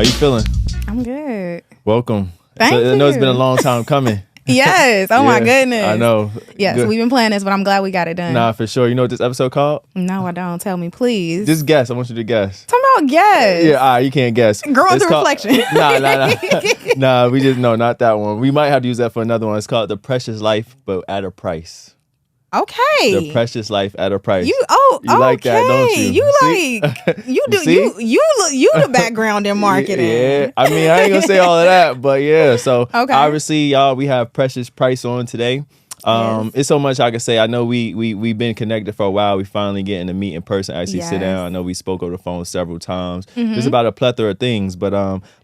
How you feeling? I'm good. Welcome. Thank you. I know it's been a long time coming. Yes. Oh my goodness. I know. Yes, Good. we've been planning this, but I'm glad we got it done. Nah, for sure. You know what this episode called? No, I don't. Tell me, please. Just guess. I want you to guess. Talking about guess. Yeah, all right, you can't guess. Growing It's through called- reflection. Nah, no, not that one. We might have to use that for another one. It's called The Precious Life, but at a Price. Okay. The Precious Life at a Price. You like that, don't you? You See? like you do See? you the background in marketing. Yeah, I mean, I ain't gonna say all of that, but yeah. So Okay. obviously, y'all, we have Precious Price on today. Yes. It's so much I can say. I know we've been connected for a while. We finally getting to meet in person, actually sit Yes. down. I know we spoke over the phone several times. Mm-hmm. Just about a plethora of things. But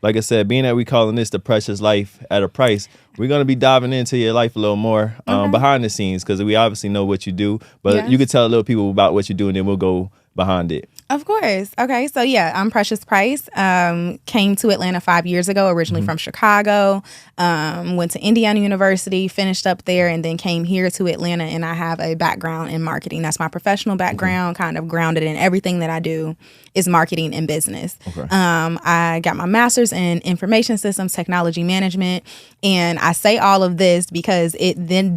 like I said, being that we calling this The Precious Life at a Price, we're gonna be diving into your life a little more behind the scenes, because we obviously know what you do, but Yes. you could tell a little people about what you do, and then we'll go behind it. Of course. Okay. So yeah, I'm Precious Price. Came to Atlanta 5 years ago, originally from Chicago. Went to Indiana University, finished up there, and then came here to Atlanta. And I have a background in marketing. That's my professional background, kind of grounded in everything that I do is marketing and business. Okay. I got my master's in information systems technology management. And I say all of this because it then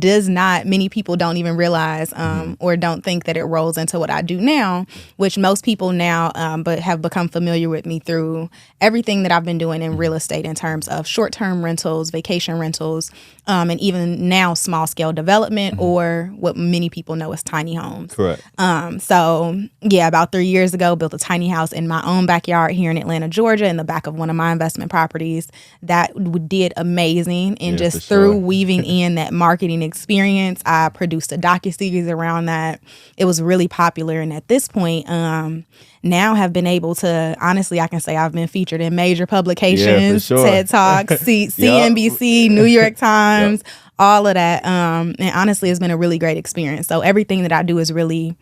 many people don't even realize or don't think that it rolls into what I do now, which most people now but have become familiar with me through everything that I've been doing in real estate in terms of short-term rentals, vacation rentals, and even now small-scale development or what many people know as tiny homes. Correct. So yeah, about 3 years ago, built a tiny house in my own backyard here in Atlanta, Georgia, in the back of one of my investment properties. That did amazing. And Yeah, just for through sure. weaving in that marketing experience, I produced a docuseries around that. It was really popular. And at this point, now have been able to, honestly, I can say I've been featured in major publications, sure. TED Talks, CNBC, New York Times, all of that. And honestly, it's been a really great experience. So everything that I do is really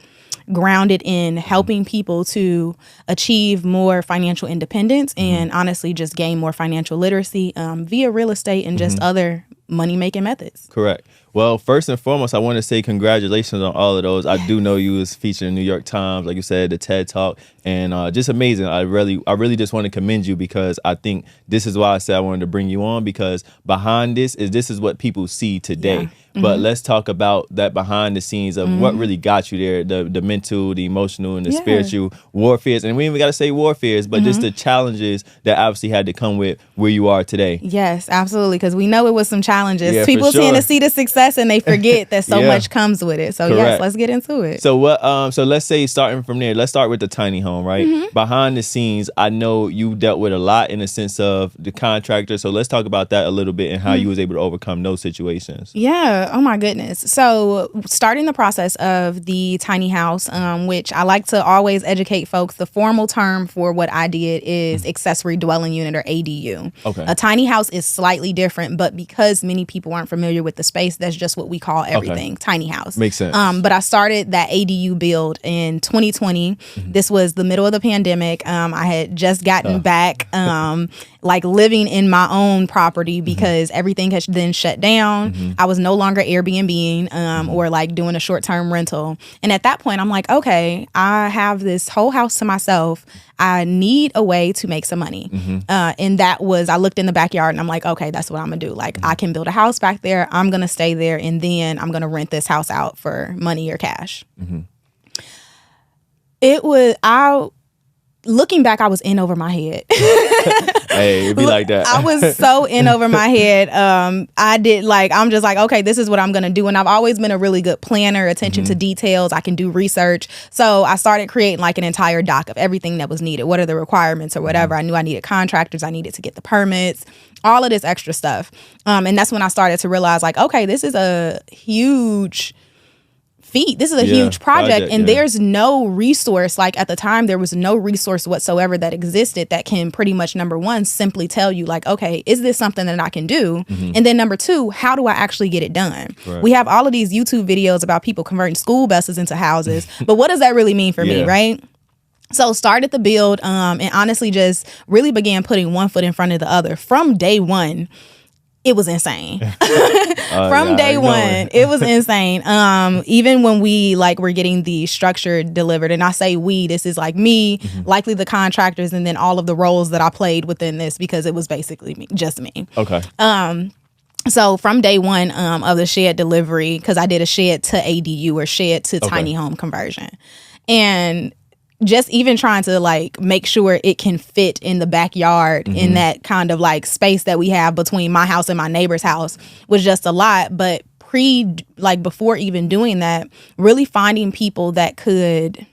grounded in helping people to achieve more financial independence and honestly just gain more financial literacy via real estate and just other money-making methods. Correct. Well, first and foremost, I want to say congratulations on all of those. I do know you was featured in New York Times, like you said, the TED Talk, and just amazing. I really just want to commend you, because I think this is why I said I wanted to bring you on, because behind this is what people see today. Yeah. But let's talk about that behind the scenes of what really got you there, the mental, the emotional, and the spiritual warfares. And we ain't even got to say warfares, but just the challenges that obviously had to come with where you are today. Yes, absolutely, because we know it was some challenges. Yeah, People for sure. tend to see the success and they forget that so Yeah. much comes with it. So yes, Correct. let's get into it. So what? So let's say starting from there. Let's start with the tiny home, right? Behind the scenes, I know you dealt with a lot in the sense of the contractor. So let's talk about that a little bit and how you was able to overcome those situations. Yeah. Oh my goodness. So starting the process of the tiny house, which I like to always educate folks, the formal term for what I did is accessory dwelling unit, or ADU. Okay. A tiny house is slightly different, but because many people aren't familiar with the space, that's just what we call everything, tiny house. Makes sense. But I started that ADU build in 2020. This was the middle of the pandemic. I had just gotten back, like living in my own property because everything had then shut down. I was no longer Airbnb or like doing a short-term rental. And at that point, I'm like, okay, I have this whole house to myself. I need a way to make some money. And that was, I looked in the backyard and I'm like, okay, that's what I'm gonna do. Like I can build a house back there. I'm gonna stay there, and then I'm gonna rent this house out for money or cash. Looking back, I was in over my head. Hey, it'd be like that. I was so in over my head. I'm just like, okay, this is what I'm going to do. And I've always been a really good planner, attention to details. I can do research. So I started creating like an entire doc of everything that was needed. What are the requirements or whatever? I knew I needed contractors. I needed to get the permits, all of this extra stuff. And that's when I started to realize like, okay, this is a huge feat. This is a huge project, and there's no resource. Like at the time, there was no resource whatsoever that existed that can pretty much, number one, simply tell you like, okay, is this something that I can do? And then number two, how do I actually get it done? Right. We have all of these YouTube videos about people converting school buses into houses, but what does that really mean for me, right? So started the build and honestly just really began putting one foot in front of the other from day one. it was insane. From day one, it was insane. Even when we like were getting the structure delivered, and I say we, this is like me, likely the contractors, and then all of the roles that I played within this, because it was basically me, just me. Okay. So from day one of the shed delivery, because I did a shed to ADU or shed to tiny home conversion, and just even trying to like make sure it can fit in the backyard in that kind of like space that we have between my house and my neighbor's house was just a lot. But before even doing that, really finding people that could,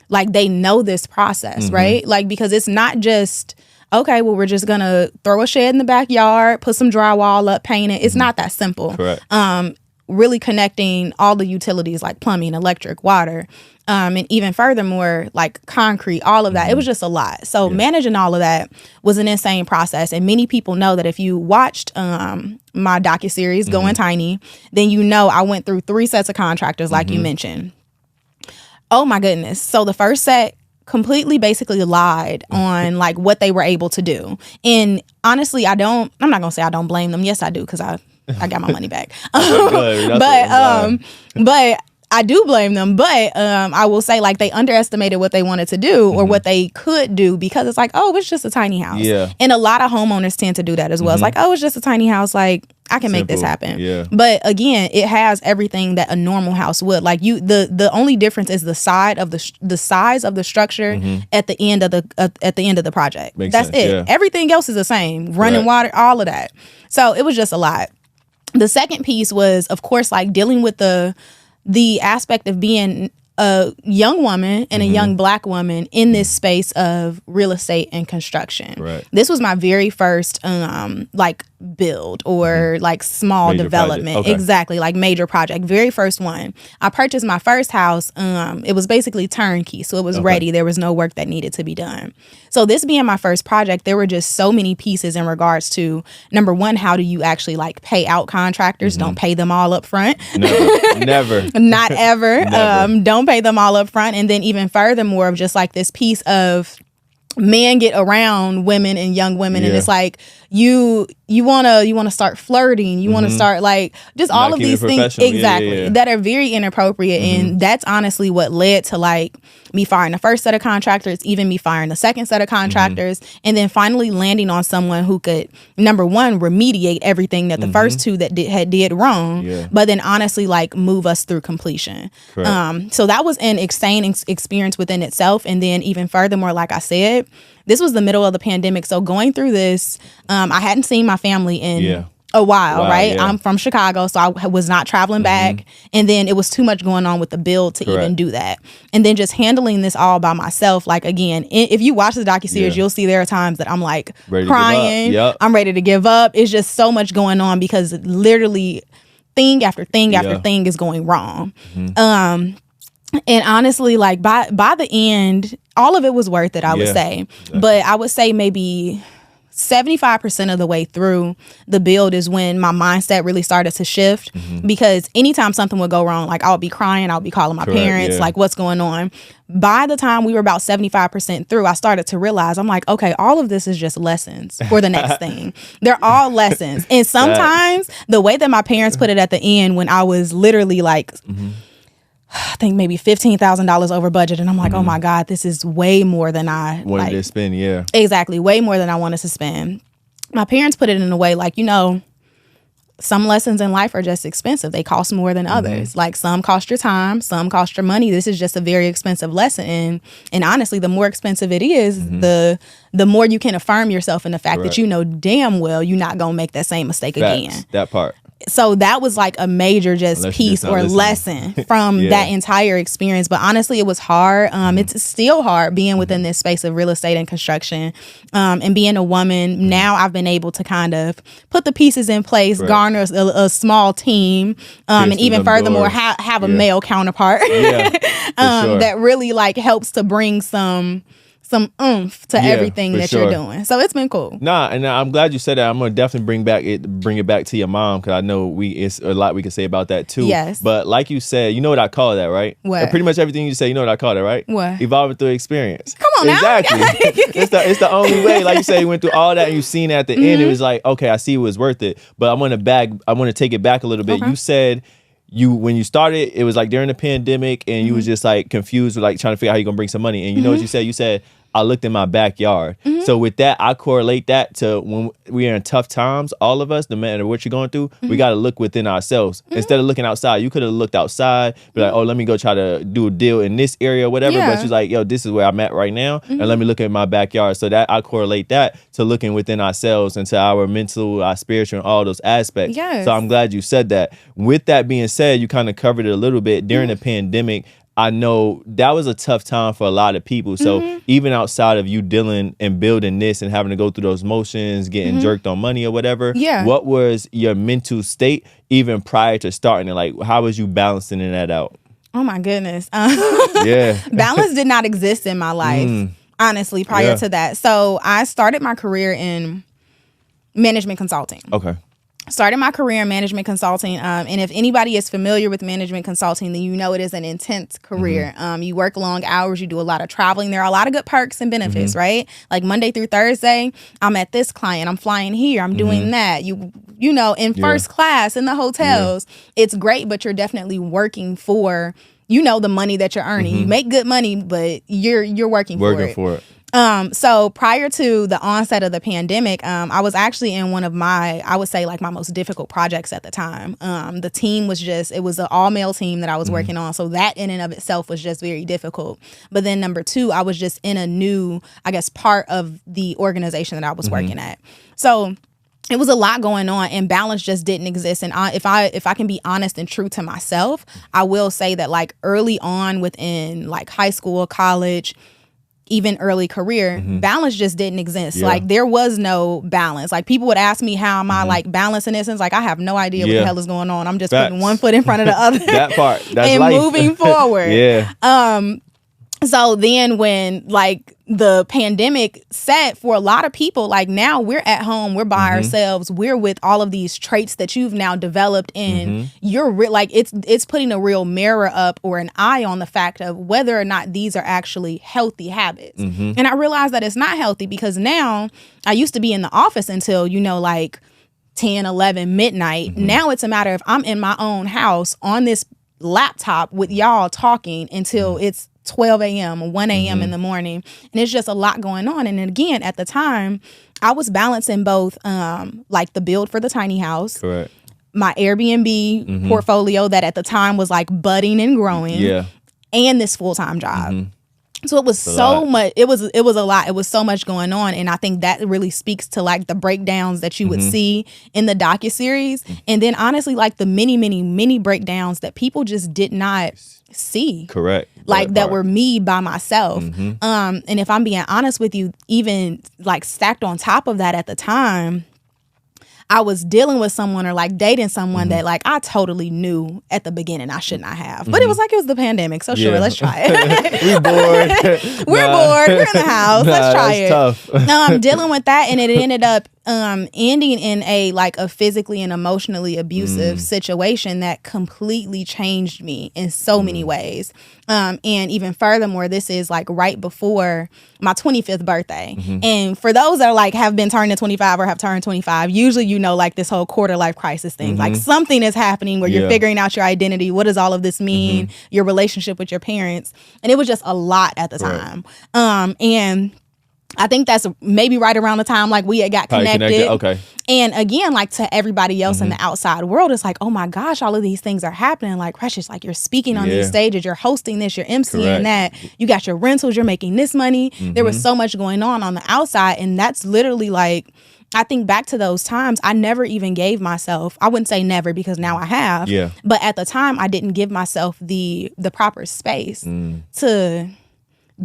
like, they know this process, right? Like, because it's not just, okay, well, we're just gonna throw a shed in the backyard, put some drywall up, paint it. It's not that simple. Correct. Really connecting all the utilities like plumbing, electric, water, and even furthermore, like concrete, all of that. It was just a lot. So managing all of that was an insane process. And many people know that if you watched my docuseries, Going Tiny, then you know I went through 3 sets of contractors, like you mentioned. Oh my goodness. So the first set completely basically lied on like what they were able to do. And honestly, I'm not gonna say I don't blame them. Yes, I do, because I got my money back. But I do blame them. But I will say, like, they underestimated what they wanted to do or what they could do, because it's like, oh, it's just a tiny house. Yeah. And a lot of homeowners tend to do that as well. It's like, oh, it's just a tiny house. Like, I can make this happen. Yeah. But again, it has everything that a normal house would. Like, the only difference is the size of the structure at the end of the project. That's it. Yeah. Everything else is the same. Running water, all of that. So it was just a lot. The second piece was, of course, like dealing with the aspect of being a young woman and a young Black woman in this space of real estate and construction. Right. This was my very first like build or like small major development. Okay. Exactly, like major project. Very first one. I purchased my first house. It was basically turnkey, so it was ready. There was no work that needed to be done. So this being my first project, there were just so many pieces in regards to, number one, how do you actually like pay out contractors? Don't pay them all up front. Never. Not ever. Never. Don't pay them all up front. And then even furthermore, of just like this piece of men get around women and young women, and it's like you want to start flirting, you want to start like just all of these things that are very inappropriate. And that's honestly what led to like me firing the first set of contractors, even me firing the second set of contractors, and then finally landing on someone who could, number one, remediate everything that the first two that did wrong, but then honestly like move us through completion. So that was an insane experience within itself. And then even furthermore, like I said, this was the middle of the pandemic. So going through this, I hadn't seen my family in a while, right? I'm from Chicago, so I was not traveling back. And then it was too much going on with the build to even do that. And then just handling this all by myself. Like, again, if you watch the docuseries, you'll see there are times that I'm like crying. I'm ready to give up. It's just so much going on because literally thing after thing after thing is going wrong. And honestly, like by the end, all of it was worth it, I would say. Exactly. But I would say maybe 75% of the way through the build is when my mindset really started to shift, because anytime something would go wrong, like I would be crying, I would be calling my parents, like, what's going on? By the time we were about 75% through, I started to realize, I'm like, okay, all of this is just lessons for the next thing. They're all lessons. And sometimes the way that my parents put it at the end, when I was literally like, I think maybe $15,000 over budget. And I'm like, oh my God, this is way more than I wanted to spend. Yeah, exactly. Way more than I wanted to spend. My parents put it in a way like, some lessons in life are just expensive. They cost more than others. Like some cost your time, some cost your money. This is just a very expensive lesson. And honestly, the more expensive it is, the more you can affirm yourself in the fact that you know damn well you're not going to make that same mistake again. That part. So that was like a major piece or lesson from that entire experience. But honestly, it was hard. It's still hard being within this space of real estate and construction, and being a woman. Now I've been able to kind of put the pieces in place, garner a small team, and even furthermore have a male counterpart that really like helps to bring some some oomph to everything that you're doing. So it's been cool. Nah, and I'm glad you said that. I'm gonna definitely bring it back to your mom, because I know it's a lot we can say about that too. Yes. But like you said, you know what I call that, right? What? And pretty much everything you say, you know what I call that, right? What? Evolving through experience. Come on exactly. now. It's the only way. Like you said, you went through all that and you seen at the end. It was like, okay, I see it was worth it. But I want to take it back a little bit. Okay. You said when you started, it was like during the pandemic, and you was just like confused with like trying to figure out how you're gonna bring some money. And you know what you said? You said, I looked in my backyard. So with that, I correlate that to when we are in tough times, all of us, no matter what you're going through, we got to look within ourselves. Instead of looking outside, you could have looked outside, be like, oh, let me go try to do a deal in this area or whatever. But you're like, yo, this is where I'm at right now. And let me look at my backyard. So that I correlate that to looking within ourselves and to our mental, our spiritual, and all those aspects. Yes. So I'm glad you said that. With that being said, you kind of covered it a little bit during the pandemic. I know that was a tough time for a lot of people. So even outside of you dealing and building this and having to go through those motions, getting jerked on money or whatever, what was your mental state even prior to starting it? Like, how was you balancing that out? Oh, my goodness. Balance did not exist in my life, honestly, prior to that. So I started my career in management consulting. Okay. Started my career in management consulting, and if anybody is familiar with management consulting, then you know it is an intense career. You work long hours, you do a lot of traveling. There are a lot of good perks and benefits, right? Like Monday through Thursday, I'm at this client, I'm flying here, I'm doing that. You know, in first class in the hotels, it's great, but you're definitely working for, you know, the money that you're earning. You make good money, but you're working for it. So prior to the onset of the pandemic, I was actually in one of my most difficult projects at the time. The team was it was an all-male team that I was working on. So that in and of itself was just very difficult. But then number two, I was just in a new, I guess, part of the organization that I was working at. So it was a lot going on, and balance just didn't exist. And if I can be honest and true to myself, I will say that like early on within like high school, college, even early career, balance just didn't exist. Like there was no balance. Like people would ask me, how am I like balancing this? And it's like, I have no idea what the hell is going on. I'm just putting one foot in front of the other. That part. That's and life. Moving forward. So then when like the pandemic set for a lot of people, like now we're at home, we're by ourselves, we're with all of these traits that you've now developed, and you're like it's putting a real mirror up or an eye on the fact of whether or not these are actually healthy habits. And I realized that it's not healthy, because now I used to be in the office until, you know, like 10, 11, midnight. Now it's a matter of I'm in my own house on this laptop with y'all talking until it's 12 a.m. or 1 a.m. in the morning. And it's just a lot going on. And again, at the time, I was balancing both like the build for the tiny house. Correct. My Airbnb portfolio that at the time was like budding and growing. Yeah. And this full-time job. So it was so much. It was a lot. It was so much going on, and I think that really speaks to like the breakdowns that you would see in the docuseries, and then honestly, like the many breakdowns that people just did not see. Correct. Like that were me by myself. And if I'm being honest with you, even like stacked on top of that at the time, I was dealing with someone or like dating someone that like I totally knew at the beginning I should not have. But it was the pandemic. So sure, let's try it. We're bored. We're bored. We're in the house. Let's try it. Tough. No, I'm dealing with that, and it ended up ending in a physically and emotionally abusive situation that completely changed me in so many ways. And even furthermore, this is like right before my 25th birthday. And for those that are like have been turning 25 or have turned 25, usually you know like this whole quarter life crisis thing. Like something is happening where you're figuring out your identity. What does all of this mean? Your relationship with your parents. And it was just a lot at the time. And I think that's maybe right around the time like we had got connected. Okay. And again, like to everybody else in the outside world, it's like, oh my gosh, all of these things are happening. Like, Precious, like you're speaking on these stages, you're hosting this, you're emceeing that, you got your rentals, you're making this money. There was so much going on the outside. And that's literally like, I think back to those times, I never even gave myself, I wouldn't say never because now I have, but at the time I didn't give myself the proper space to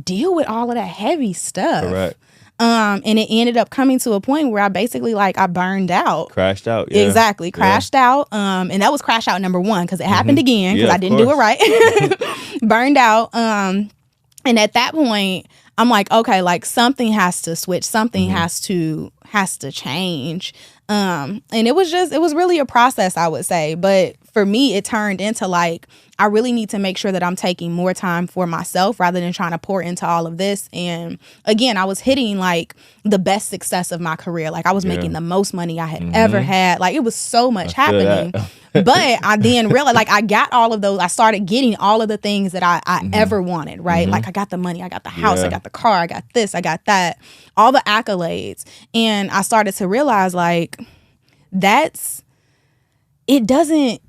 deal with all of that heavy stuff. Correct. And it ended up coming to a point where I basically I burned out. Crashed out. Exactly. Crashed out. And that was crash out number one because it happened again because I didn't do it right. Burned out. And at that point, I'm like, okay, like something has to switch, something has to change. And it was really a process, I would say. But for me, it turned into like, I really need to make sure that I'm taking more time for myself rather than trying to pour into all of this. And again, I was hitting like the best success of my career. Like I was making the most money I had ever had. Like it was so much happening. But I then realized like I got all of those. I started getting all of the things that I ever wanted, right? Like I got the money, I got the house, I got the car, I got this, I got that, all the accolades. And I started to realize like it doesn't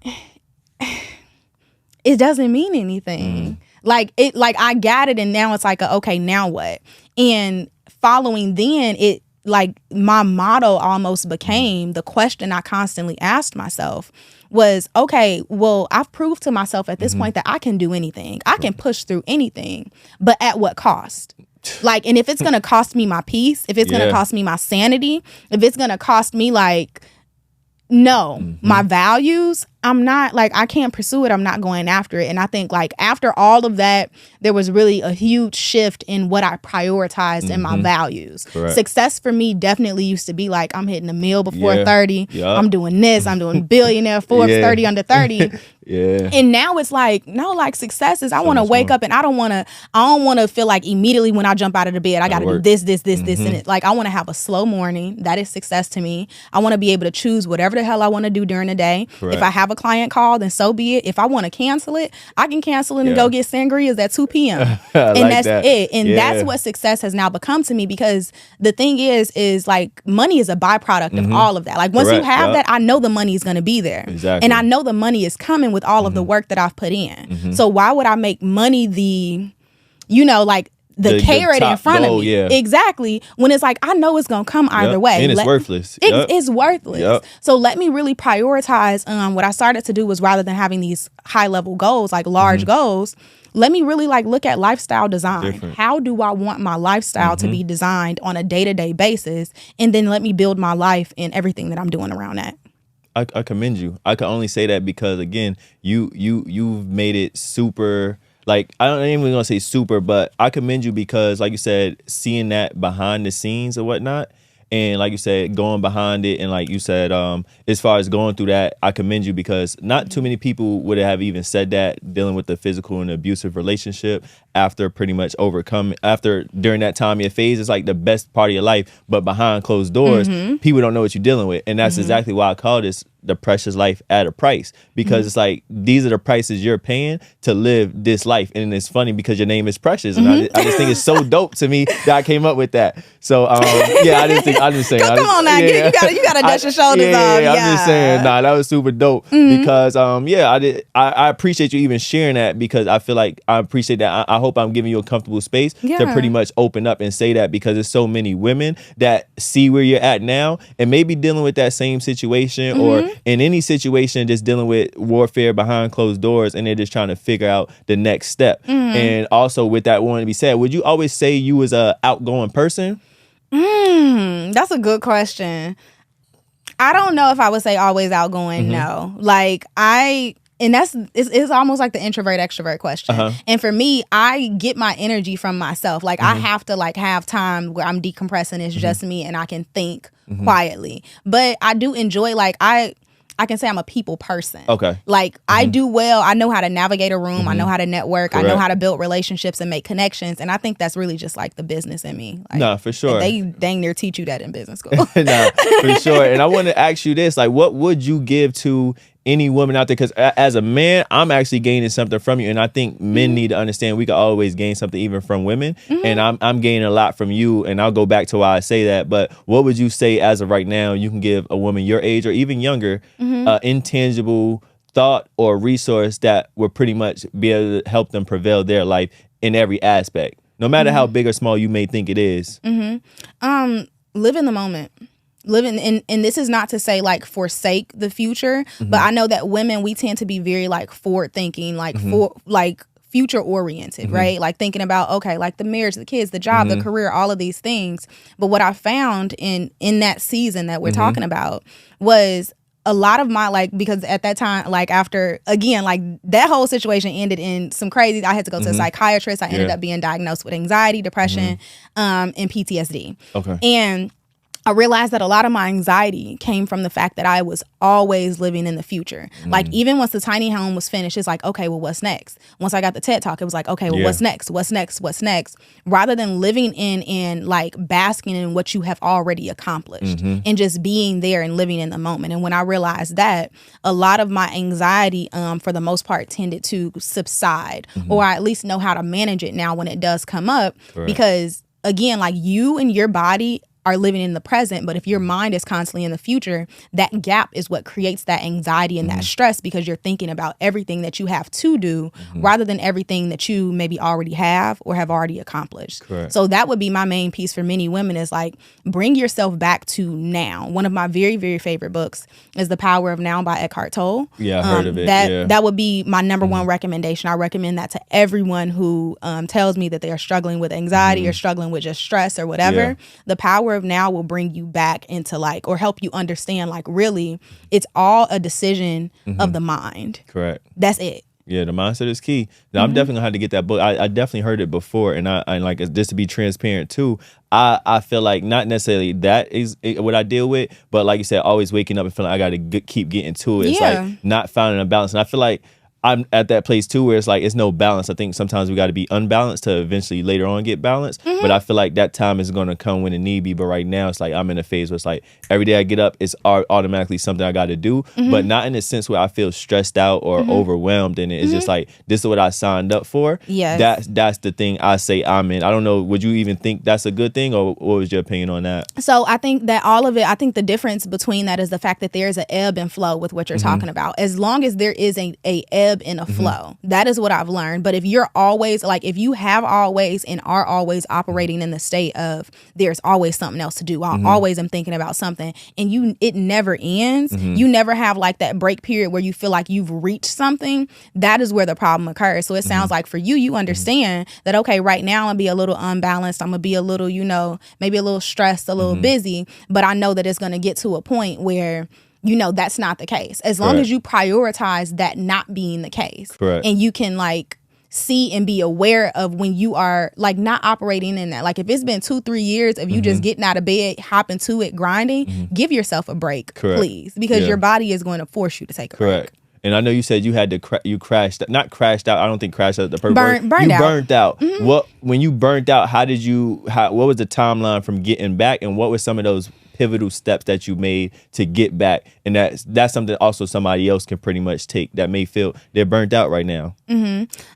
mean anything. Like I got it and now it's like, okay, now what? And following then it like my motto almost became the question I constantly asked myself was, okay, well, I've proved to myself at this point that I can do anything. I can push through anything, but at what cost? Like, and if it's going to cost me my peace, if it's going to cost me my sanity, if it's going to cost me like, no, my values, I'm not like, I can't pursue it. I'm not going after it. And I think like after all of that, there was really a huge shift in what I prioritized in my values. Correct. Success for me definitely used to be like, I'm hitting a meal before 30. Yep. I'm doing this. I'm doing billionaire Forbes 30 under 30. And now it's like, no, like success is I want to wake up and I don't want to feel like immediately when I jump out of the bed, I got to do this, and it. Like I want to have a slow morning. That is success to me. I want to be able to choose whatever the hell I want to do during the day. Correct. If I have a client call, then so be it. If I want to cancel it, I can cancel it and go get sangrias at 2 p.m. And like that's it. And that's what success has now become to me, because the thing is like money is a byproduct of all of that. Like once you have that, I know the money is going to be there. Exactly. And I know the money is coming with all of the work that I've put in. So why would I make money the carrot in front of me? Exactly. When it's like, I know it's going to come either way. And it's worthless. It's worthless. So let me really prioritize. What I started to do was, rather than having these high level goals, like large goals, let me really like look at lifestyle design. How do I want my lifestyle to be designed on a day-to-day basis? And then let me build my life and everything that I'm doing around that. I commend you. I can only say that because again, you've made it super. Like, I don't even gonna say super, but I commend you because, like you said, seeing that behind the scenes or whatnot, and like you said, going behind it, and like you said, as far as going through that, I commend you because not too many people would have even said that, dealing with the physical and abusive relationship after pretty much during that time of your phase is like the best part of your life, but behind closed doors, people don't know what you're dealing with, and that's exactly why I call this the precious life at a price, because it's like these are the prices you're paying to live this life. And it's funny because your name is Precious, and I just think it's so dope to me that I came up with that. So I'm just saying. Come on now, you gotta dust your shoulders off. I'm just saying, that was super dope because I appreciate you even sharing that, because I feel like I appreciate that. I hope I'm giving you a comfortable space to pretty much open up and say that, because there's so many women that see where you're at now and maybe dealing with that same situation or in any situation, just dealing with warfare behind closed doors, and they're just trying to figure out the next step. And also with that wanting to be said, would you always say you was a outgoing person? That's a good question. I don't know if I would say always outgoing. No, like it's almost like the introvert extrovert question. And for me, I get my energy from myself. Like I have to like have time where I'm decompressing. It's just me and I can think quietly. But I do enjoy, like I can say I'm a people person. Okay. Like I do well. I know how to navigate a room. I know how to network. Correct. I know how to build relationships and make connections. And I think that's really just like the business in me. Like, no, for sure. They dang near teach you that in business school. No, for sure. And I want to ask you this, like, what would you give to any woman out there? Because as a man, I'm actually gaining something from you, and I think men need to understand we can always gain something even from women. And I'm gaining a lot from you, and I'll go back to why I say that. But what would you say as of right now you can give a woman your age or even younger intangible thought or resource that would pretty much be able to help them prevail their life in every aspect, no matter how big or small you may think it is? Live in the moment. Living and this is not to say like forsake the future, but I know that women, we tend to be very like forward thinking, like future oriented, right? Like thinking about, okay, like the marriage, the kids, the job, the career, all of these things. But what I found in that season that we're talking about was a lot of my like, because at that time, like after again, like that whole situation ended in some crazy. I had to go to a psychiatrist. I ended up being diagnosed with anxiety, depression, and PTSD. Okay. And I realized that a lot of my anxiety came from the fact that I was always living in the future. Like even once the tiny home was finished, it's like, okay, well, what's next? Once I got the TED Talk, it was like, okay, well, what's next? What's next? What's next? Rather than living in like basking in what you have already accomplished and just being there and living in the moment. And when I realized that, a lot of my anxiety, for the most part, tended to subside, or I at least know how to manage it now when it does come up. Correct. Because again, like you and your body are living in the present, but if your mind is constantly in the future, that gap is what creates that anxiety and that stress, because you're thinking about everything that you have to do rather than everything that you maybe already have or have already accomplished. Correct. So that would be my main piece for many women, is like, bring yourself back to now. One of my very, very favorite books is The Power of Now by Eckhart Tolle. Yeah, I heard of it. That would be my number one recommendation. I recommend that to everyone who tells me that they are struggling with anxiety or struggling with just stress or whatever. Yeah. The Power of Now will bring you back into like, or help you understand like, really, it's all a decision of the mind. Correct. That's it. Yeah, the mindset is key. Now, I'm definitely gonna have to get that book. I definitely heard it before, and I like, just to be transparent too. I feel like not necessarily that is what I deal with, but like you said, always waking up and feeling like I got to keep getting to it. It's like not finding a balance, and I feel like I'm at that place too where it's like it's no balance. I think sometimes we got to be unbalanced to eventually later on get balanced. But I feel like that time is going to come when it need be. But right now it's like I'm in a phase where it's like every day I get up, it's automatically something I got to do, but not in a sense where I feel stressed out or overwhelmed. And it's just like, this is what I signed up for. Yes. That's the thing I say I'm in. I don't know. Would you even think that's a good thing, or what was your opinion on that? So I think that all of it, I think the difference between that is the fact that there's an ebb and flow with what you're talking about. As long as there is a ebb in a flow, that is what I've learned. But if you're always like, if you have always and are always operating in the state of there's always something else to do, I always am thinking about something, and it never ends, you never have like that break period where you feel like you've reached something, that is where the problem occurs. So it sounds like for you understand that, okay, right now I'm gonna be a little unbalanced, I'm gonna be a little, maybe a little stressed, a little busy, but I know that it's gonna get to a point where that's not the case. As long as you prioritize that not being the case. Correct. And you can like see and be aware of when you are like not operating in that. Like if it's been 2-3 years of you just getting out of bed, hopping to it, grinding, give yourself a break, please, because your body is going to force you to take a break. And I know you said you had to you crashed, not crashed out. I don't think crashed out the perfect word. Burned out. Burnt out. When you burnt out, what was the timeline from getting back, and what were some of those pivotal steps that you made to get back? And that's something also somebody else can pretty much take that may feel they're burnt out right now.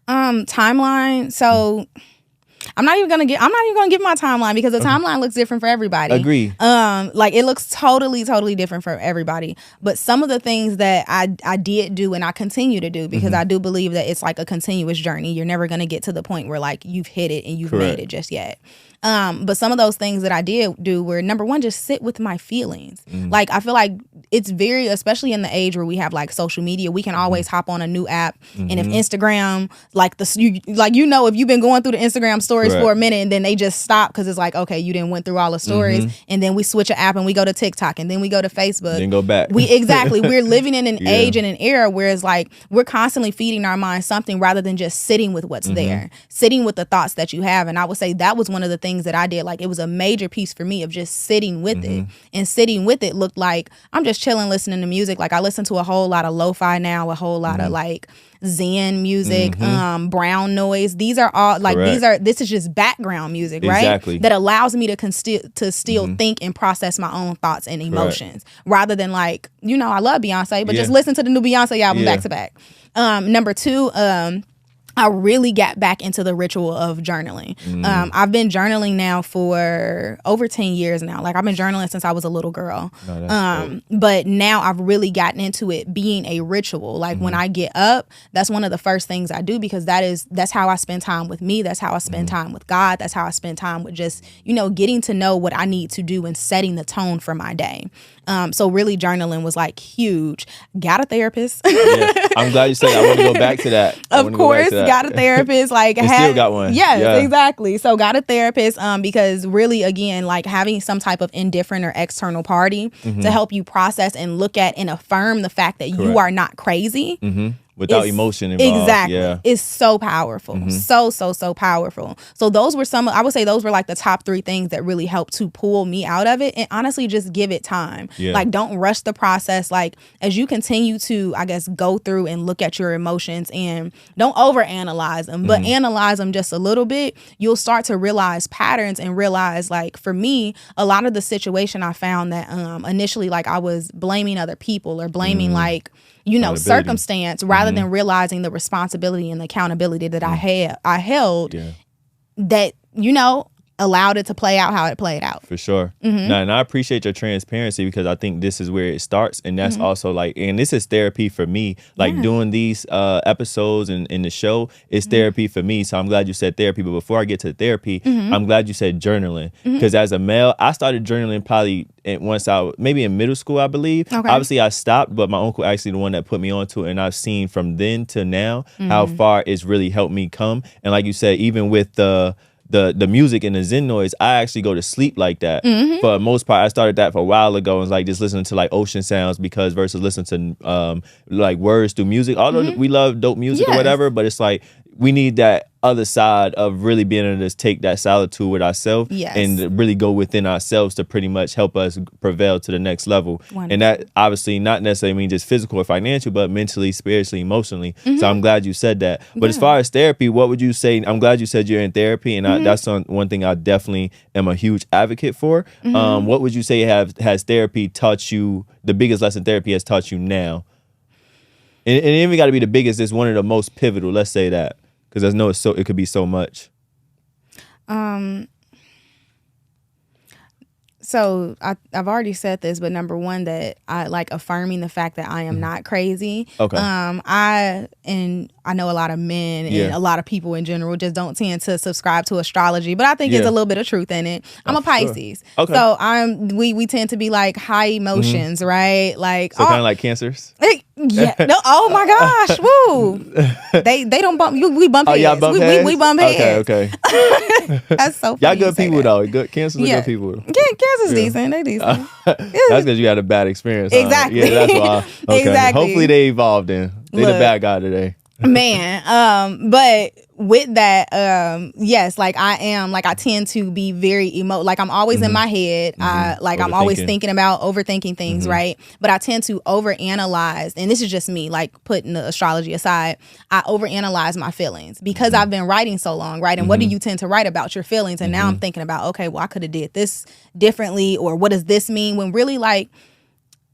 Timeline. So I'm not even gonna give my timeline, because the timeline looks different for everybody. Agree. Like it looks totally different for everybody. But some of the things that I did do and I continue to do, because I do believe that it's like a continuous journey. You're never gonna get to the point where like you've hit it and you've made it just yet. But some of those things that I did do were, number one, just sit with my feelings. Like I feel like it's very, especially in the age where we have like social media, we can always hop on a new app, and if Instagram, like if you've been going through the Instagram stories for a minute and then they just stop because it's like, okay, you didn't went through all the stories, and then we switch an app and we go to TikTok, and then we go to Facebook, then go back. We're living in an age and an era where it's like we're constantly feeding our minds something rather than just sitting with what's there, sitting with the thoughts that you have. And I would say that was one of the things that I did. Like it was a major piece for me of just sitting with it, and sitting with it looked like I'm just chilling, listening to music. Like I listen to a whole lot of lo-fi now, a whole lot of like Zen music, brown noise. These are all like, this is just background music, right? Exactly. That allows me to still think and process my own thoughts and emotions, rather than like, I love Beyonce, but just listen to the new Beyonce album back to back. Number two, I really got back into the ritual of journaling. I've been journaling now for over 10 years now. Like I've been journaling since I was a little girl. But now I've really gotten into it being a ritual. Like when I get up, that's one of the first things I do, because that's how I spend time with me. That's how I spend time with God. That's how I spend time with just, getting to know what I need to do and setting the tone for my day. So really journaling was like huge. Got a therapist. I'm glad you said that. I want to go back to that. Of course, got a therapist. Like, still got one. Yes, Yeah. exactly. So got a therapist. Because really, again, like having some type of indifferent or external party to help you process and look at and affirm the fact that you are not crazy. Without emotion involved. Exactly. Yeah. It's so powerful. So powerful. So those were I would say those were like the top 3 things that really helped to pull me out of it. And honestly, just give it time. Yeah. Like, don't rush the process. Like, as you continue to, I guess, go through and look at your emotions, and don't overanalyze them, but analyze them just a little bit, you'll start to realize patterns and realize, like, for me, a lot of the situation I found that initially, like, I was blaming other people or blaming like, circumstance rather than realizing the responsibility and the accountability that I held that, allowed it to play out how it played out. For sure. Now, and I appreciate your transparency, because I think this is where it starts. And that's also like, and this is therapy for me, like doing these episodes and in the show is therapy for me. So I'm glad you said therapy. But before I get to therapy, I'm glad you said journaling, because as a male, I started journaling probably once maybe in middle school, I believe. Okay. Obviously I stopped, but my uncle actually the one that put me onto it. And I've seen from then to now how far it's really helped me come. And like you said, even with the music and the Zen noise, I actually go to sleep like that. For the most part, I started that for a while ago, and was like just listening to like ocean sounds versus listening to like words through music. Although we love dope music or whatever, but it's like we need that other side of really being able to take that solitude with ourselves and really go within ourselves to pretty much help us prevail to the next level. Wonderful. And that obviously not necessarily mean just physical or financial, but mentally, spiritually, emotionally. So I'm glad you said that. But as far as therapy, what would you say? I'm glad you said you're in therapy, and that's one thing I definitely am a huge advocate for. What would you say has therapy taught you, the biggest lesson therapy has taught you now? And it even got to be the biggest, it's one of the most pivotal, let's say that. Because I know it could be so much. So I've already said this, but number one, that I like affirming the fact that I am not crazy. Okay. I know a lot of men and a lot of people in general just don't tend to subscribe to astrology, but I think there's a little bit of truth in it. I'm a Pisces. Sure. Okay. So we tend to be like high emotions, right? Like, so kind of like Cancers. Yeah. No. Oh my gosh. Woo. They don't bump you. We bump heads. Y'all bump heads? We bump heads. Okay. That's so funny. Y'all good people though. Good Cancers are good people. Cancers decent. They decent. That's because you had a bad experience. Exactly. Yeah, that's why. Okay. Exactly. Hopefully they evolved then. They the bad guy today. Man, but with that, yes, like I tend to be very like I'm always in my head. I'm always thinking about overthinking things, right? But I tend to overanalyze, and this is just me, like putting the astrology aside, I overanalyze my feelings because I've been writing so long, right? And what do you tend to write about? Your feelings. And now I'm thinking about, okay, well, I could have did this differently, or what does this mean? When really, like,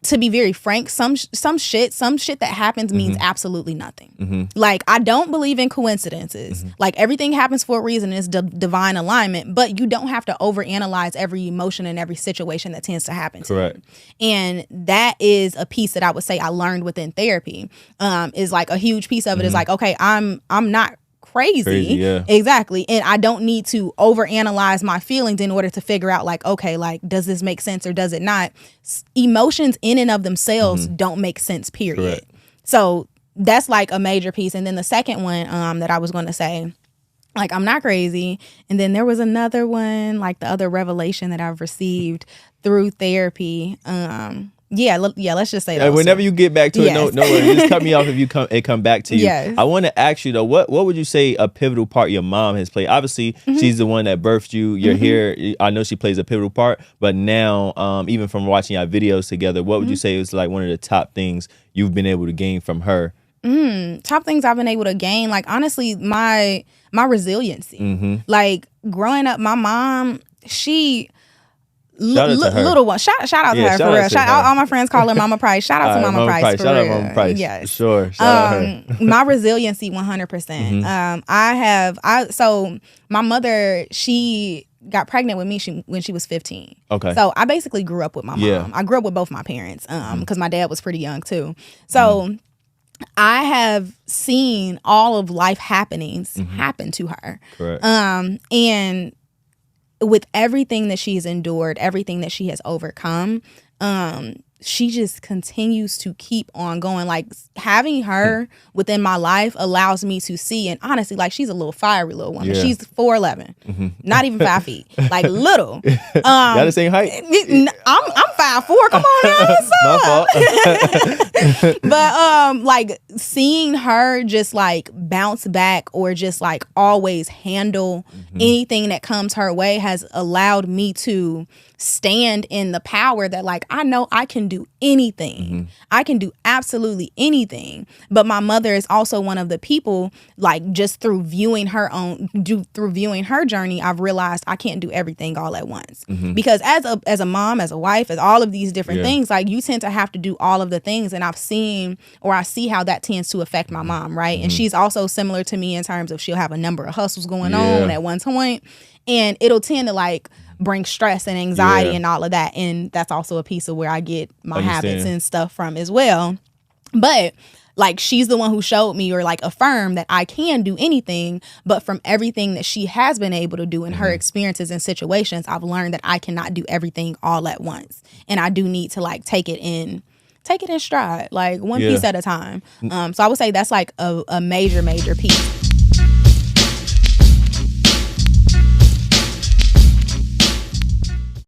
to be very frank, some shit that happens means absolutely nothing. Like, I don't believe in coincidences. Like, everything happens for a reason. It's divine alignment, but you don't have to overanalyze every emotion and every situation that tends to happen to you. And that is a piece that I would say I learned within therapy. Is like a huge piece of it is like, okay, I'm not crazy. Yeah. Exactly. And I don't need to overanalyze my feelings in order to figure out, like, okay, like, does this make sense or does it not? Emotions in and of themselves don't make sense, period. Correct. So that's like a major piece. And then the second one that I was going to say, like, I'm not crazy. And then there was another one, like the other revelation that I've received through therapy. Let's just say that. Whenever you get back to it, no worries. Just cut me off if it come back to you. Yes. I want to ask you though, what would you say a pivotal part your mom has played? Obviously, she's the one that birthed you. You're here. I know she plays a pivotal part, but now, even from watching our videos together, what would you say is like one of the top things you've been able to gain from her? Top things I've been able to gain, like, honestly, my resiliency. Like, growing up, my mom, she. Little one. Shout out to her, for real. All my friends call her Mama Price. Shout out to Mama Price. Shout out Mama Price. Yes. For sure. Shout out her. My resiliency 100%. So my mother, she got pregnant with me when she was 15. Okay. So I basically grew up with my mom. Yeah. I grew up with both my parents because my dad was pretty young too. So I have seen all of life happenings happen to her. Correct. And with everything that she's endured, everything that she has overcome, she just continues to keep on going. Like having her within my life allows me to see, and honestly, like she's a little fiery little woman. Yeah. She's 4'11", not even 5 feet, like little. Y'all the same height. I'm 5'4". Come on now, what's up? But like seeing her just like bounce back or just like always handle anything that comes her way has allowed me to stand in the power that like I know I can do anything. I can do absolutely anything. But my mother is also one of the people, like just through viewing her journey, I've realized I can't do everything all at once. Because as a mom, as a wife, as all of these different things, like you tend to have to do all of the things, and I see how that tends to affect my mom, right? And she's also similar to me in terms of she'll have a number of hustles going on at one point, and it'll tend to like bring stress and anxiety and all of that. And that's also a piece of where I get my habits and stuff from as well. But like she's the one who showed me or like affirmed that I can do anything. But from everything that she has been able to do in her experiences and situations, I've learned that I cannot do everything all at once. And I do need to like take it in stride, like one piece at a time. So I would say that's like a major piece.